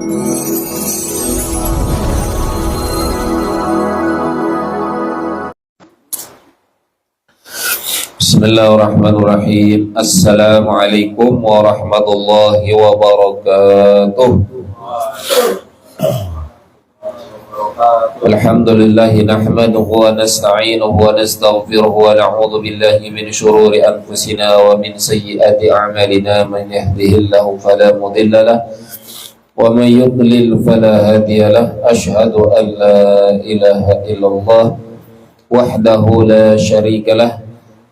Bismillahirrahmanirrahim. Assalamualaikum warahmatullahi wabarakatuh. Alhamdulillahi nahmaduhu wa nasta'inuhu wa nastaghfiruhu wa na'udzu billahi min shururi anfusina wa min sayyiati a'malina. Man yahdihillahu fala mudilla lahu wa man yudlil fala hadiya lahu. Asyhadu an la ilaha illallah wahdahu la syarika lahu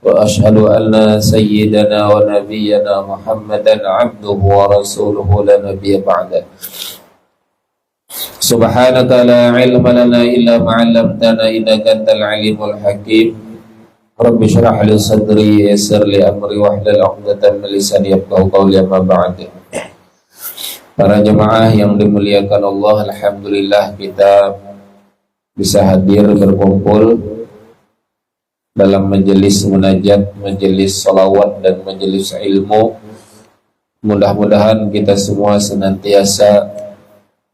wa asyhadu anna sayyidana wa nabiyyana Muhammadan abduhu wa rasuluhu la nabiyya ba'da. Subhanaka la ilma lana illa ma 'allamtana innaka antal alimul hakim. Rabbi shrah li sadri yassir li amri wahlul 'uqdatam min lisani yafqahu qawli, amma ba'd. Para jemaah yang dimuliakan Allah, alhamdulillah kita bisa hadir berkumpul dalam majelis munajat, majelis salawat dan majelis ilmu. Mudah-mudahan kita semua senantiasa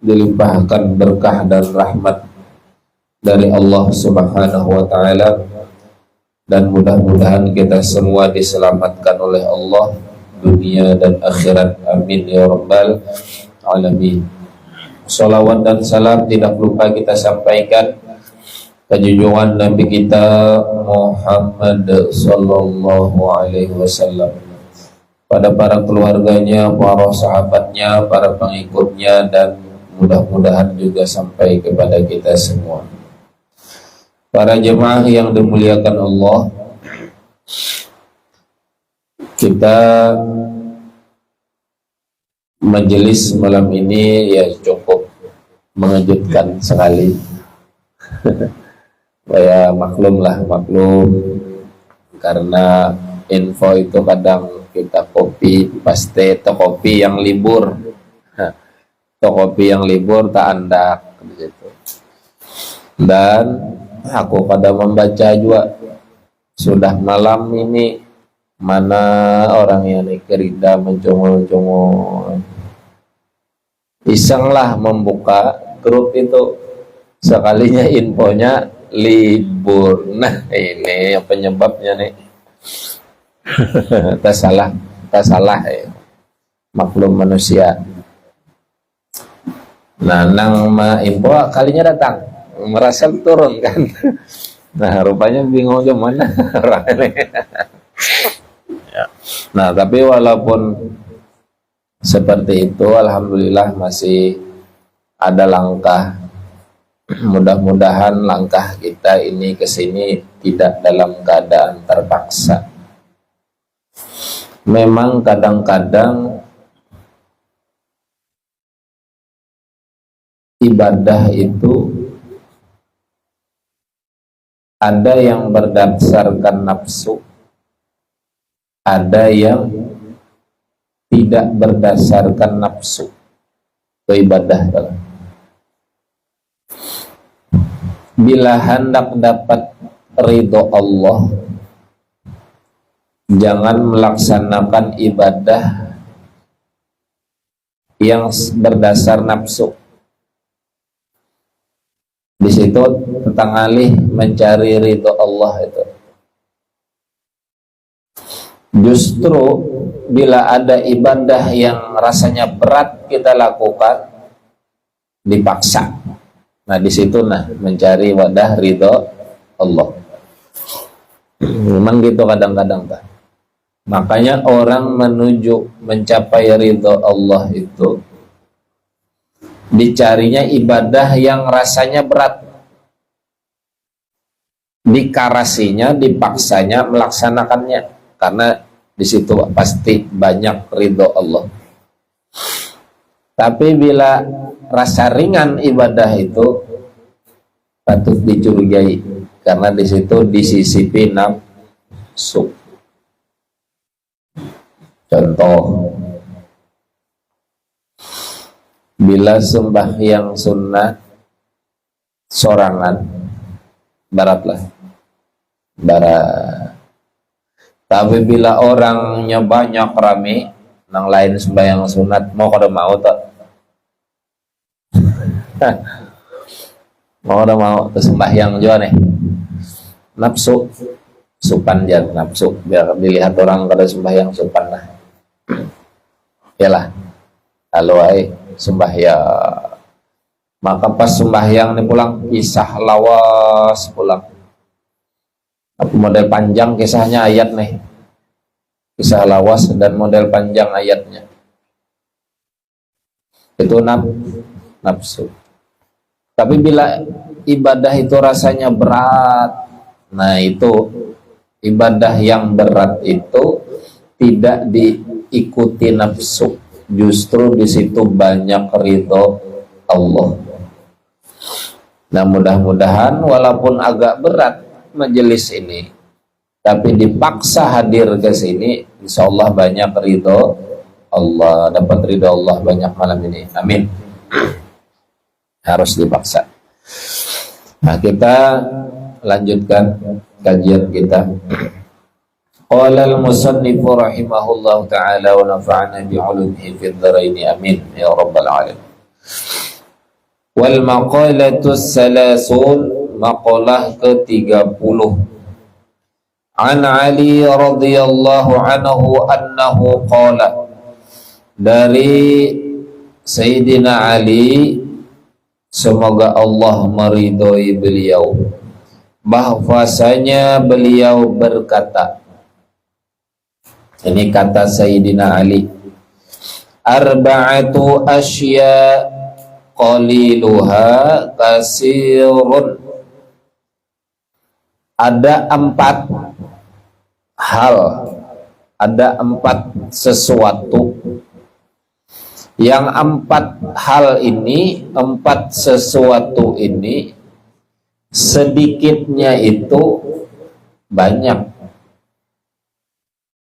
dilimpahkan berkah dan rahmat dari Allah Subhanahu wa taala, dan mudah-mudahan kita semua diselamatkan oleh Allah dunia dan akhirat. Amin ya rabbal alamin. Salawat dan salam tidak lupa kita sampaikan junjungan Nabi kita Muhammad sallallahu alaihi wasallam, pada para keluarganya, para sahabatnya, para pengikutnya, dan mudah-mudahan juga sampai kepada kita semua. Para jemaah yang dimuliakan Allah, kita majelis malam ini ya cukup mengejutkan sekali. Ya maklum karena info itu kadang kita copy paste, atau copy yang libur, tak andak di situ. Dan aku pada membaca juga, sudah malam ini mana orang yang kerida mencungul-cungul, isenglah membuka grup itu, sekalinya infonya libur. Nah ini yang penyebabnya nih. Tak salah ya. Maklum manusia. Nah nang info kalinya datang, merasa turun kan. Nah rupanya bingung gimana orang ini. Nah tapi walaupun seperti itu, alhamdulillah masih ada langkah. Mudah-mudahan langkah kita ini ke sini tidak dalam keadaan terpaksa. Memang kadang-kadang ibadah itu ada yang berdasarkan nafsu, ada yang tidak berdasarkan nafsu. Itu ibadah kan? Bila hendak dapat ridho Allah, jangan melaksanakan ibadah yang berdasar nafsu. Di situ tentang alih mencari ridho Allah itu. Justru bila ada ibadah yang rasanya berat kita lakukan, dipaksa. Nah di situ mencari wadah ridho Allah. Memang gitu kadang-kadang Pak. Makanya orang menuju mencapai ridho Allah itu dicarinya ibadah yang rasanya berat, dikarasinya, dipaksanya melaksanakannya, karena di situ pasti banyak ridho Allah. Tapi bila rasa ringan ibadah itu, patut dicurigai, karena di situ disisipi nafsu. Contoh, bila sembahyang sunnah sorangan, barat. Tapi bila orangnya banyak rame, nang lain sembahyang sunat mau kada mau tak, mau sembahyang juga nih nafsu supan jangan nafsu biar dilihat orang kada sembahyang supan lah yalah kalau ai sembahyang maka pas sembahyang nih pulang kisah lawas pulang apa model panjang kisahnya ayat nih kisah lawas dan model panjang ayatnya itu nafsu. Tapi bila ibadah itu rasanya berat, nah itu ibadah yang berat itu tidak diikuti nafsu, justru di situ banyak ridho Allah. Nah mudah-mudahan walaupun agak berat majelis ini, tapi dipaksa hadir ke sini, insya Allah banyak ridho Allah, dapat ridho Allah banyak malam ini. Amin. Harus dipaksa. Nah kita lanjutkan kajian kita. Qala al-musannif rahimahullahu ta'ala wa nafa'ana bi'ulumihi fid dharaini amin ya rabbal alamin. Wal maqalatu salasun, maqalah ke-30. An Ali radhiyallahu anhu annahu qala, dari Sayyidina Ali semoga Allah meridhoi beliau, bahwasanya beliau berkata, ini kata Sayyidina Ali, arba'atu asya qaliluha kasirun, ada 4 hal, ada 4 sesuatu yang 4 hal ini, 4 sesuatu ini sedikitnya itu banyak.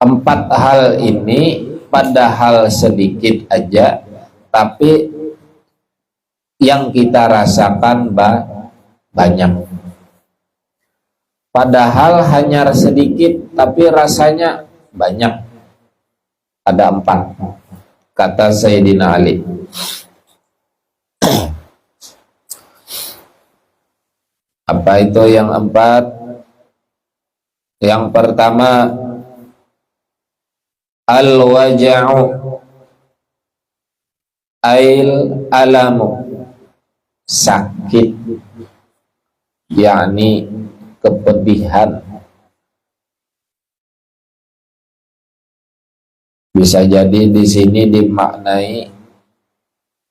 4 hal ini padahal sedikit aja, tapi yang kita rasakan banyak. Padahal hanya sedikit, tapi rasanya banyak. Ada 4. Kata Sayyidina Ali. Apa itu yang 4? Yang pertama, al-waja'u ail alamu, sakit, yakni kepedihan. Bisa jadi di sini dimaknai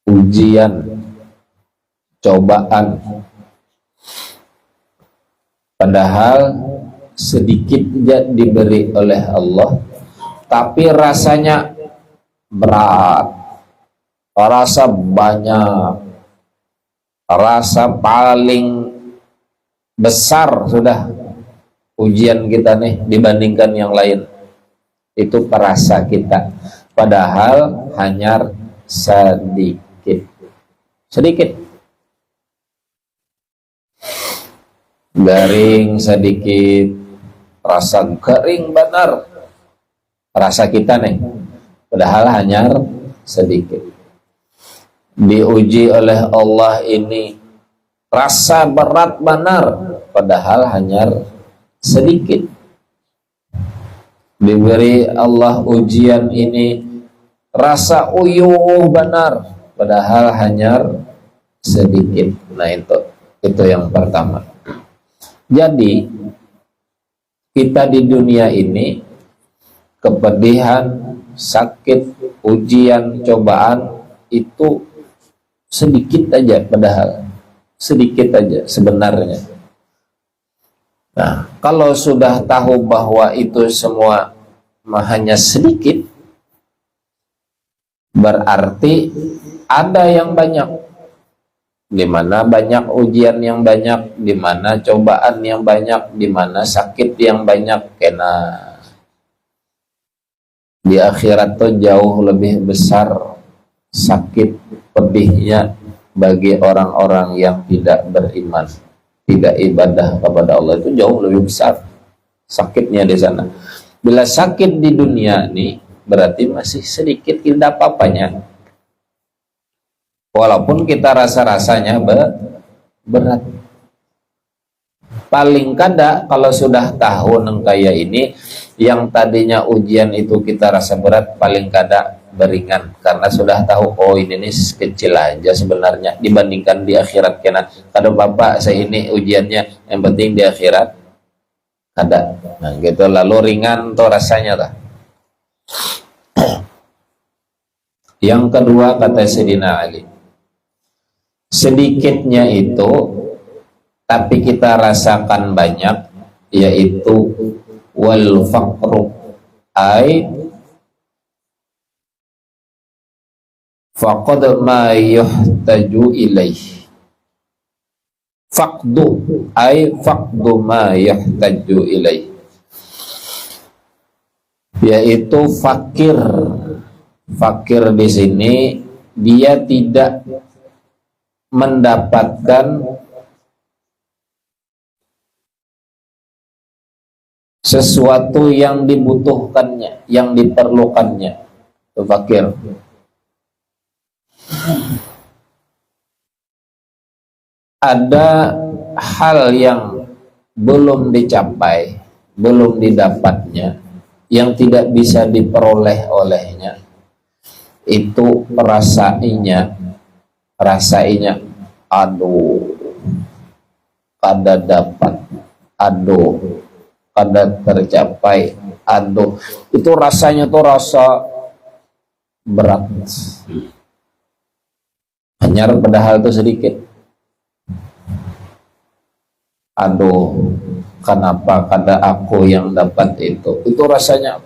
ujian, cobaan. Padahal sedikit diberi oleh Allah, tapi rasanya berat, rasa banyak, rasa paling besar sudah ujian kita nih dibandingkan yang lain. Itu perasa kita, padahal hanya sedikit garing sedikit, rasa garing benar rasa kita nih, padahal hanya sedikit. Diuji oleh Allah ini rasa berat benar, padahal hanya sedikit. Diberi Allah ujian ini rasa uyuh benar, padahal hanya sedikit. Nah itu yang pertama. Jadi kita di dunia ini kepedihan, sakit, ujian, cobaan itu sedikit aja, padahal sedikit aja sebenarnya. Nah, kalau sudah tahu bahwa itu semua hanya sedikit, berarti ada yang banyak. Di mana banyak ujian yang banyak, di mana cobaan yang banyak, di mana sakit yang banyak. Karena di akhirat tuh jauh lebih besar sakit pedihnya bagi orang-orang yang tidak beriman, tidak ibadah kepada Allah, itu jauh lebih besar sakitnya di sana. Bila sakit di dunia ini berarti masih sedikit, tidak apa-apanya. walaupun kita rasa-rasanya berat. Paling kada kalau sudah tahu neng kayak ini, yang tadinya ujian itu kita rasa berat, paling kada beringan karena sudah tahu oh ini nih kecil aja sebenarnya dibandingkan di akhirat. Kena kada bapak saya ini ujiannya, yang penting di akhirat kada. Nah gitu, lalu ringan tuh rasanya lah. Yang kedua kata Sayyidina Ali, sedikitnya itu tapi kita rasakan banyak, yaitu wal faqru ay faqad ma yuhtaju ilaih. Faqdu ay faqdu ma yuhtaju ilaih, yaitu fakir. Fakir di sini dia tidak mendapatkan sesuatu yang dibutuhkannya, yang diperlukannya. Itu fakir. Ada hal yang belum dicapai, belum didapatnya, yang tidak bisa diperoleh olehnya, itu rasainya aduh kada dapat, aduh kada tercapai, aduh itu rasanya tuh rasa berat. Hanya padahal itu sedikit, aduh kenapa kada aku yang dapat itu rasanya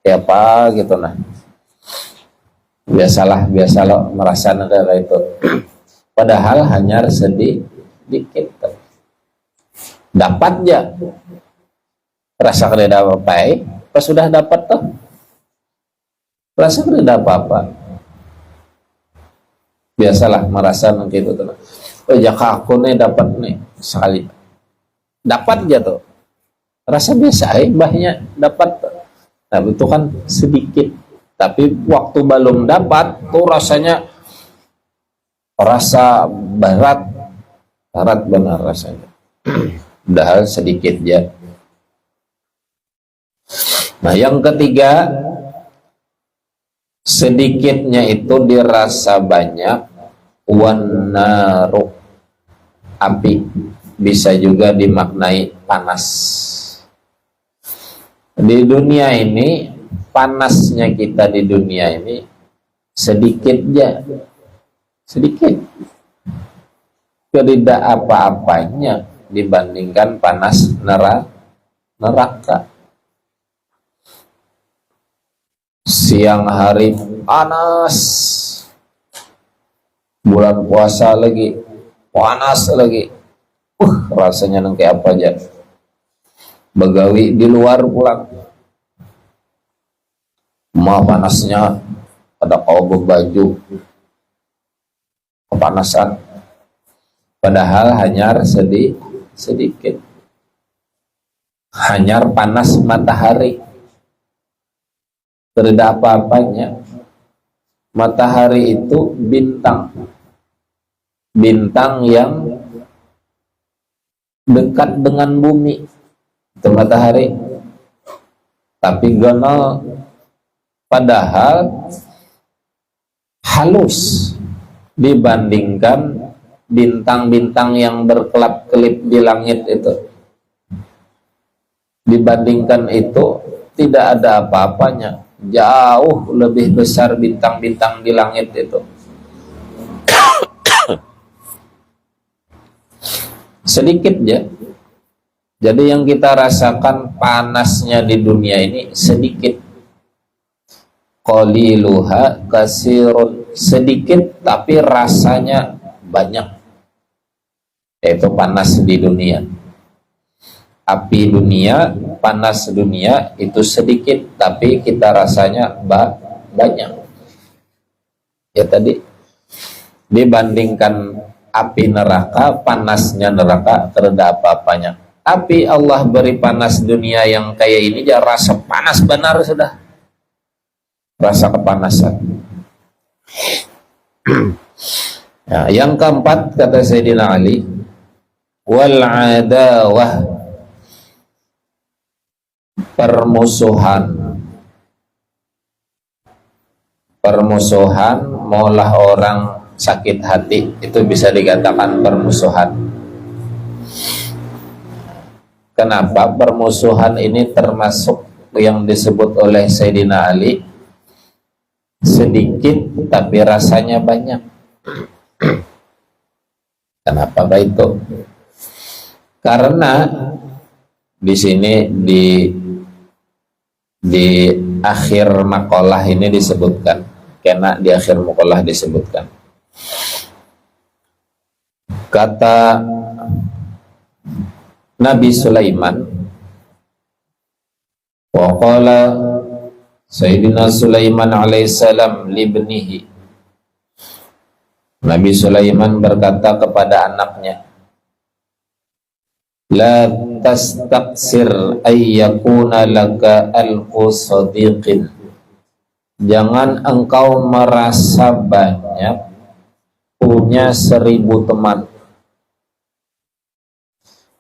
kayak apa gitu. Nah biasalah merasa negara itu padahal hanya sedikit dapat ya, rasa kada apa-apa, pas sudah dapat tuh rasa kada apa-apa. Biasalah merasa begitu tuh. Oh jaka aku nih dapat nih sekali, dapat aja tuh rasa biasa banyak dapat. Nah itu kan sedikit, tapi waktu belum dapat tuh rasanya rasa berat benar rasanya. Padahal sedikit ya. Nah yang ketiga, sedikitnya itu dirasa banyak. Wan naru, api, bisa juga dimaknai panas. Di dunia ini, panasnya kita di dunia ini sedikit ya, sedikit, tidak apa-apanya dibandingkan panas neraka. Siang hari panas, bulan puasa lagi panas lagi, rasanya neng kayak apa aja. Begawi di luar pulang, mah panasnya pada kau berbaju kepanasan, padahal hanya sedikit, hanya panas matahari, tidak apa-apanya. Matahari itu bintang yang dekat dengan bumi, itu matahari, tapi gonol, padahal halus dibandingkan bintang-bintang yang berkelap-kelip di langit itu. Dibandingkan itu tidak ada apa-apanya, jauh lebih besar bintang-bintang di langit itu. Sedikit ya. Jadi yang kita rasakan panasnya di dunia ini sedikit. Qaliluha kasirun, sedikit tapi rasanya banyak. Yaitu panas di dunia. Api dunia, panas dunia itu sedikit tapi kita rasanya banyak. Ya tadi dibandingkan api neraka, panasnya neraka terhadap apa-apanya. Tapi Allah beri panas dunia yang kayak ini ya rasa panas benar sudah. Rasa kepanasan. Ya, yang keempat kata Sayyidina Ali, wal adawah, permusuhan maulah orang sakit hati, itu bisa dikatakan permusuhan. Kenapa permusuhan ini termasuk yang disebut oleh Sayyidina Ali sedikit tapi rasanya banyak? Kenapa itu? Karena di sini di akhir makalah ini disebutkan, karena di akhir makalah disebutkan, kata Nabi Sulaiman, wa qala Sayyidina Sulaiman alaihissalam libnihi, Nabi Sulaiman berkata kepada anaknya, la tastaqsir ayyakuna laka alqu sadiqin, jangan engkau merasa banyak punya 1000 teman.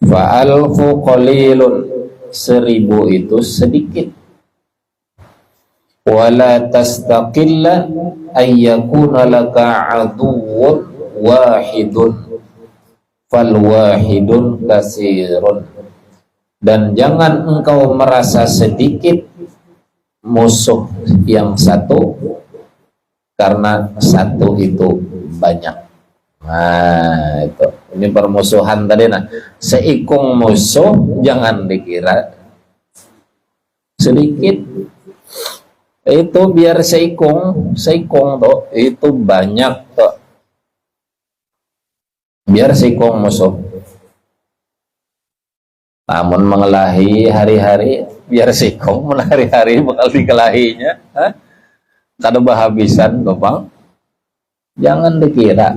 Fa'alfu qalilun, 1000 itu sedikit. Wala tastaqilla ayyakuna laka aduwwun wahidun fal wahidun kasirun, dan jangan engkau merasa sedikit musuh yang satu, karena satu itu banyak. Nah, itu ini permusuhan tadi. Nah, seikung musuh jangan dikira sedikit. Itu biar seikung tuh itu banyak tuh, biar seikung musuh. Namun mengelahi hari-hari biar seikung hari-hari bakal dikelahinya, kada bahabisan tuh Bang. Jangan dikira.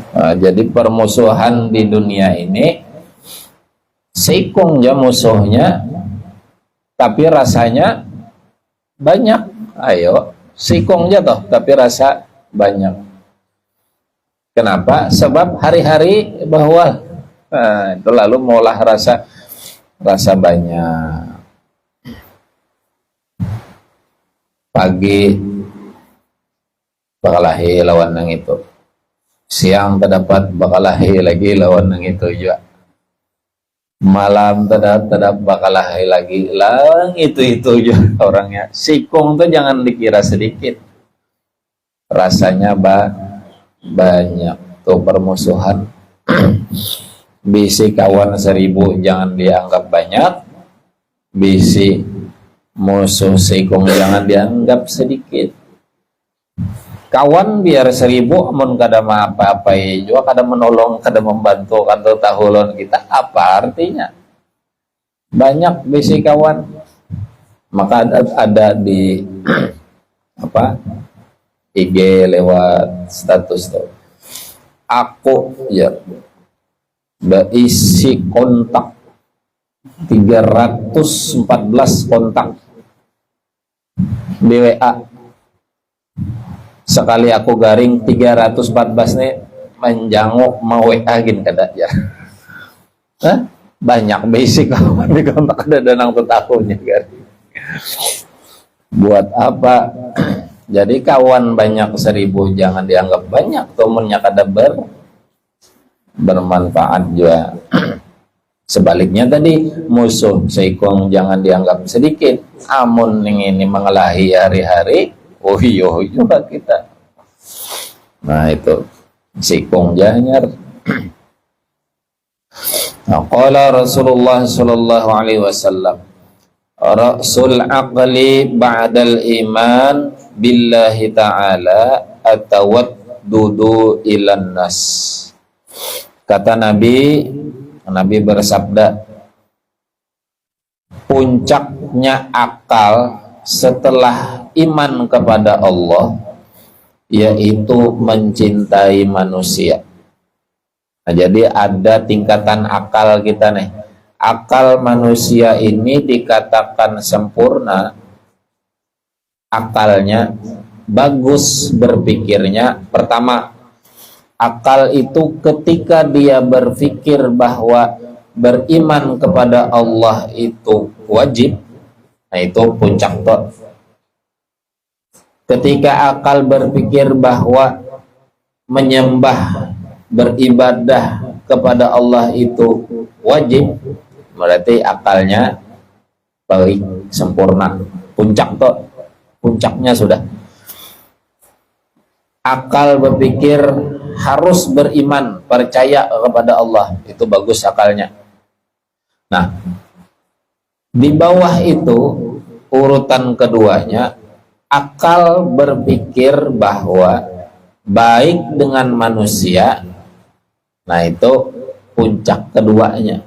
Nah, jadi permusuhan di dunia ini seikung aja musuhnya, tapi rasanya banyak. Ayo, sikong aja toh, tapi rasa banyak. Kenapa? Sebab hari-hari bahwa itu lalu maulah rasa banyak. Pagi bakalahi lawan nang itu, siang terdapat bakalahi lagi lawan nang itu juga, malam terdapat bakalahi lagi lang itu juga orangnya. Sikung tuh jangan dikira sedikit, rasanya banyak tuh permusuhan. Bisi kawan 1000 jangan dianggap banyak, bisi musuh sikung jangan dianggap sedikit. Kawan biar 1000 amun kada apa-apa juga, kada menolong, kada membantu kantor tahulon kita, apa artinya? Banyak bisi kawan. Maka ada di apa IG lewat status tuh, aku ya berisi kontak 314 kontak di WA. Sekali aku garing 314 nih menjanguk mau WA gini kada ya. Banyak basic kawan di kontak ada danang tahunnya garing. Buat apa? Jadi kawan banyak 1000 jangan dianggap banyak, temennya kada bermanfaat juga. Sebaliknya tadi musuh seikung jangan dianggap sedikit. Amun ini mengelahi hari-hari, oh juga kita. Nah itu sikung janyar. Nah, qala Rasulullah sallallahu alaihi wasallam, ra'sul aqli ba'dal iman billahi ta'ala atawaddudu ilan nas. Kata Nabi bersabda, puncaknya akal setelah iman kepada Allah yaitu mencintai manusia. Nah, jadi ada tingkatan akal kita nih. Akal manusia ini dikatakan sempurna akalnya bagus berpikirnya. Pertama, akal itu ketika dia berpikir bahwa beriman kepada Allah itu wajib, nah itu puncak toh. Ketika akal berpikir bahwa menyembah, beribadah kepada Allah itu wajib, berarti akalnya baik, sempurna, puncak toh, puncaknya sudah. Akal berpikir harus beriman, percaya kepada Allah, itu bagus akalnya. Nah, di bawah itu urutan keduanya, akal berpikir bahwa baik dengan manusia, nah itu puncak keduanya.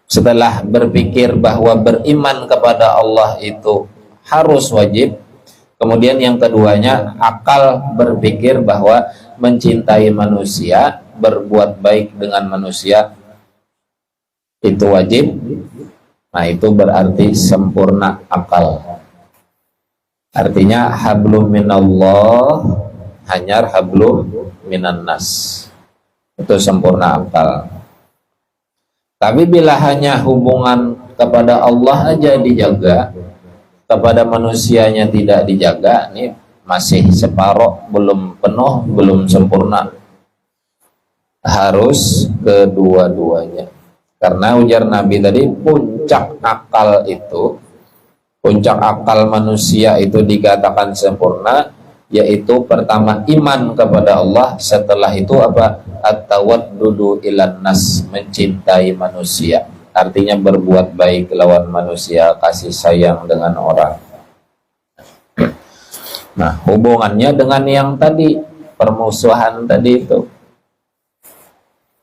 Setelah berpikir bahwa beriman kepada Allah itu harus wajib, kemudian yang keduanya, akal berpikir bahwa mencintai manusia, berbuat baik dengan manusia itu wajib. Nah itu berarti sempurna akal. Artinya hablum minallah hanyar hablum minan nas. Itu sempurna akal. Tapi bila hanya hubungan kepada Allah aja dijaga, kepada manusianya tidak dijaga, ini masih separoh, belum penuh, belum sempurna. Harus kedua-duanya. Karena ujar Nabi tadi, puncak akal itu, puncak akal manusia itu dikatakan sempurna, yaitu pertama iman kepada Allah, setelah itu apa? At-tawaddudu ilan nas, mencintai manusia. Artinya berbuat baik lawan manusia, kasih sayang dengan orang. Nah, hubungannya dengan yang tadi, permusuhan tadi itu.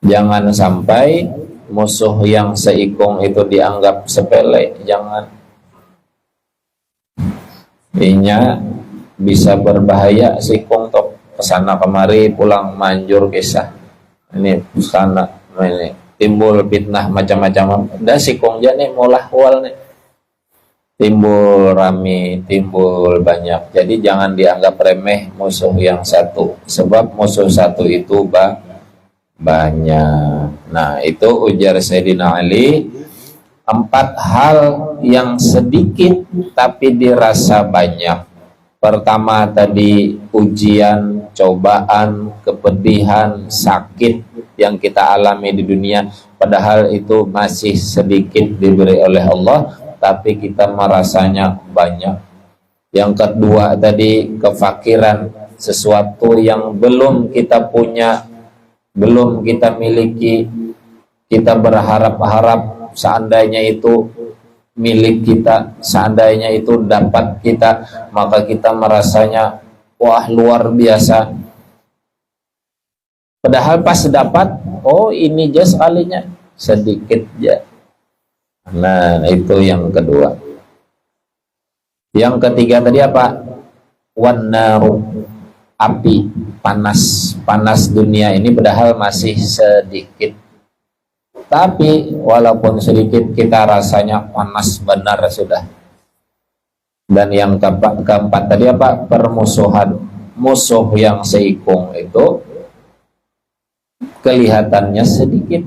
Jangan sampai musuh yang seikung itu dianggap sepele, jangan. Ini bisa berbahaya sikung tok kesana kemari, pulang manjur kisah. Ini kesana, ini timbul fitnah macam-macam. Dah sikung aja nih mulah wal nih. Timbul rame, timbul banyak. Jadi jangan dianggap remeh musuh yang satu, sebab musuh satu itu banyak. Nah, itu ujar Sayyidina Ali, 4 hal yang sedikit tapi dirasa banyak. Pertama tadi ujian, cobaan, kepedihan, sakit yang kita alami di dunia, padahal itu masih sedikit diberi oleh Allah, tapi kita merasanya banyak. Yang kedua tadi kefakiran, sesuatu yang belum kita punya, belum kita miliki, kita berharap-harap seandainya itu milik kita, seandainya itu dapat kita, maka kita merasanya wah luar biasa. Padahal pas dapat, oh ini aja sekalinya, sedikit aja. Nah itu yang kedua. Yang ketiga tadi apa? Wan naru, api, panas dunia ini padahal masih sedikit. Tapi walaupun sedikit kita rasanya panas benar sudah. Dan yang keempat tadi apa? Permusuhan. Musuh yang seikung itu kelihatannya sedikit,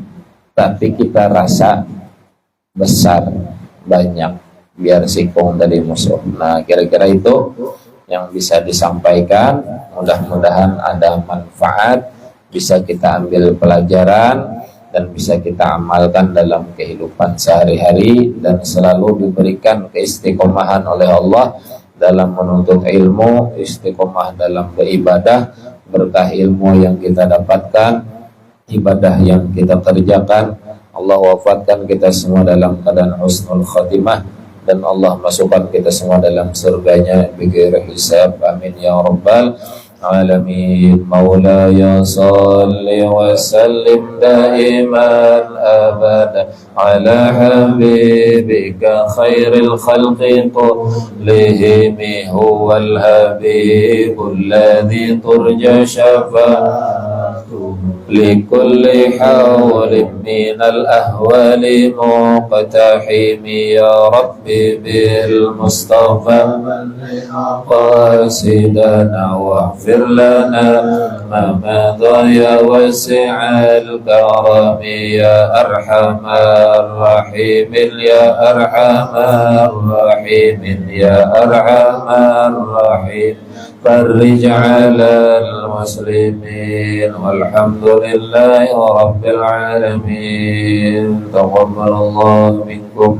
tapi kita rasa besar, banyak. Biar sikung dari musuh. Nah kira-kira itu yang bisa disampaikan. Mudah-mudahan ada manfaat, bisa kita ambil pelajaran dan bisa kita amalkan dalam kehidupan sehari-hari, dan selalu diberikan keistiqomahan oleh Allah dalam menuntut ilmu, istiqomah dalam beribadah, berkah ilmu yang kita dapatkan, ibadah yang kita kerjakan. Allah wafatkan kita semua dalam keadaan husnul khatimah, dan Allah masukkan kita semua dalam surganya bighairi hisab. Amin ya rabbal alamin. Maulaya salli wa sallim daiman abada ala habibika khairil khalqi kullihim, huwal habibul ladzi turja syafa'atuhu لكل حول من الأهوال مقتحم يا ربي بالمصطفى قاصدنا واغفر لنا ما مضى يا واسع الكرم يا أرحم الراحمين يا أرحم الراحمين يا أرحم الراحمين فرج على المسلمين والحمد لله رب العالمين تقبل الله منكم